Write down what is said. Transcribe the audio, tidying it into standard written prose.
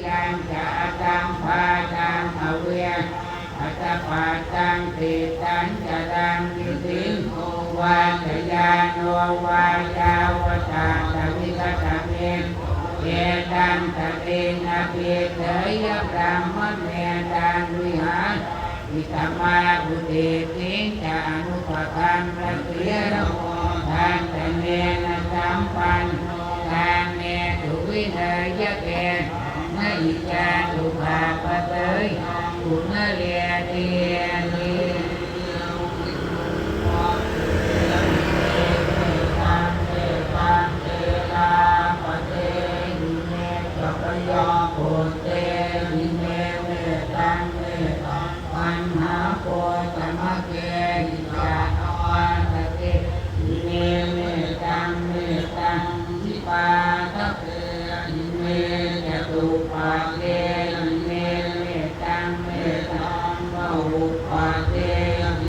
ยัญจะตังภาตังอเวียอัตตปัตตังติตัญจะตังกิติงโอวาทยานโนวายาวตาตวิกตเมเอตังตตินาภิเถยพรหมเมตังวิหารอิตมาบุติติงจะอนุปคัมภะเทียโรทานตเนนะสัมปันทานเนตุวิเนยเกนอิจาตุภาปเตยกุณเลียเทียนียอโกเตวิเนเมตังเมตังปัญหาโกตมะเกหิจาอวันตเตวิเนเมตังเมตังทิปาทะเกหิเมจตุปาเกหิเนเมตังเมตังวะอุปาเก